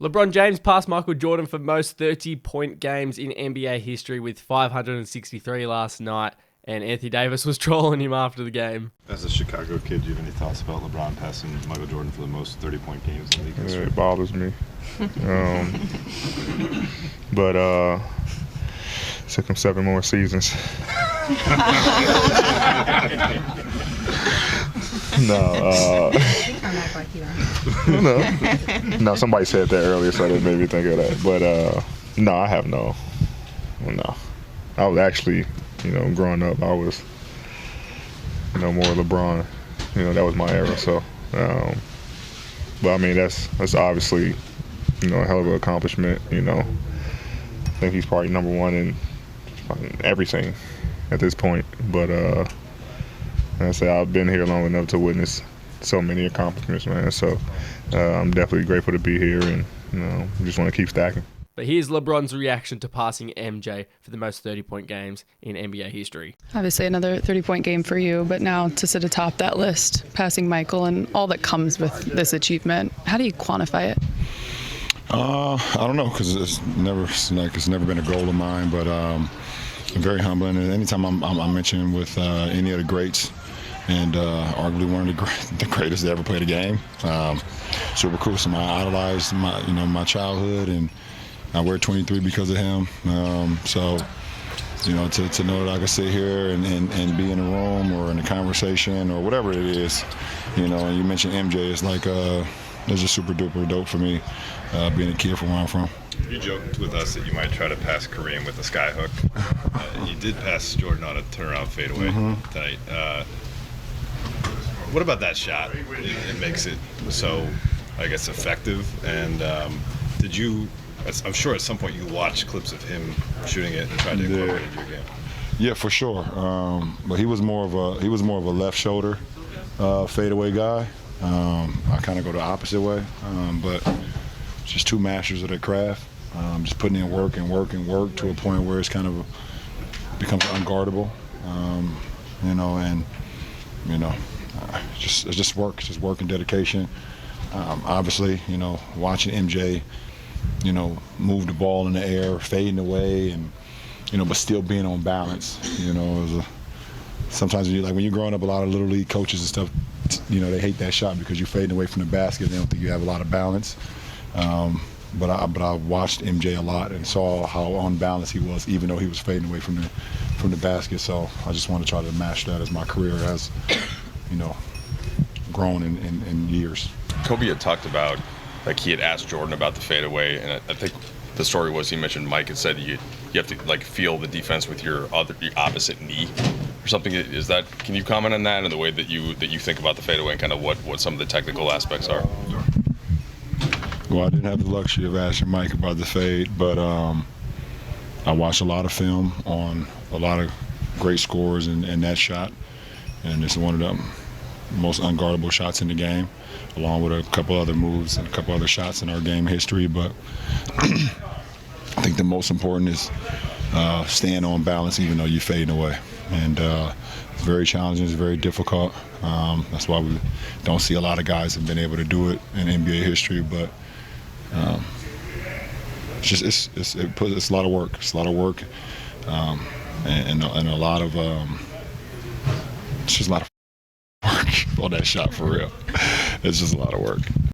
LeBron James passed Michael Jordan for most 30-point games in NBA history with 563 last night, and Anthony Davis was trolling him after the game. As a Chicago kid, do you have any thoughts about LeBron passing Michael Jordan for the most 30-point games in the league history? Yeah, it bothers me. But it took him 7 more seasons. No, somebody said that earlier, so that made me think of that. But no, I have no. I was actually, growing up, I was, more LeBron. That was my era. So, but I mean, that's obviously, a hell of an accomplishment. I think he's probably number one in everything at this point. But like I say, I've been here long enough to witness so many accomplishments, man. So I'm definitely grateful to be here, and just want to keep stacking. But here's LeBron's reaction to passing MJ for the most 30-point games in NBA history. Obviously another 30-point game for you, but now to sit atop that list, passing Michael and all that comes with this achievement, how do you quantify it? I don't know, because it's never been a goal of mine, but very humbling. And anytime I'm mentioned with any of the greats, and arguably one of the greatest that ever played a game, super cool. So I idolized my childhood, and I wear 23 because of him. So to know that I can sit here and be in a room or in a conversation or whatever it is, and you mentioned MJ, it's like it's just super duper dope for me, being a kid from where I'm from. You joked with us that you might try to pass Kareem with a sky hook. You did pass Jordan on a turnaround fadeaway tonight. What about that shot? It makes it so, I guess, effective. And did you? I'm sure at some point you watched clips of him shooting it and tried to incorporate it into your game. Yeah, for sure. But he was more of a left shoulder fadeaway guy. I kind of go the opposite way, but just two masters of their craft. Just putting in work and work and work to a point where it's kind of becomes unguardable. It's just work. It's just work and dedication. Obviously, watching MJ, move the ball in the air, fading away, and but still being on balance. Sometimes when you're growing up, a lot of little league coaches and stuff, they hate that shot because you're fading away from the basket. They don't think you have a lot of balance. But I watched MJ a lot and saw how unbalanced he was, even though he was fading away from the basket. So I just want to try to match that as my career has, grown in years. Kobe had talked about, he had asked Jordan about the fadeaway, and I think the story was he mentioned Mike had said you have to feel the defense with your opposite knee or something. Can you comment on that and the way that you think about the fadeaway and kind of what some of the technical aspects are? Well, I didn't have the luxury of asking Mike about the fade, but I watched a lot of film on a lot of great scores in that shot, and it's one of the most unguardable shots in the game, along with a couple other moves and a couple other shots in our game history. But I think the most important is staying on balance even though you're fading away. And it's very challenging, it's very difficult. That's why we don't see a lot of guys have been able to do it in NBA history. But it's a lot of work. It's a lot of work, and a lot of it's just a lot of work on that shot for real. It's just a lot of work.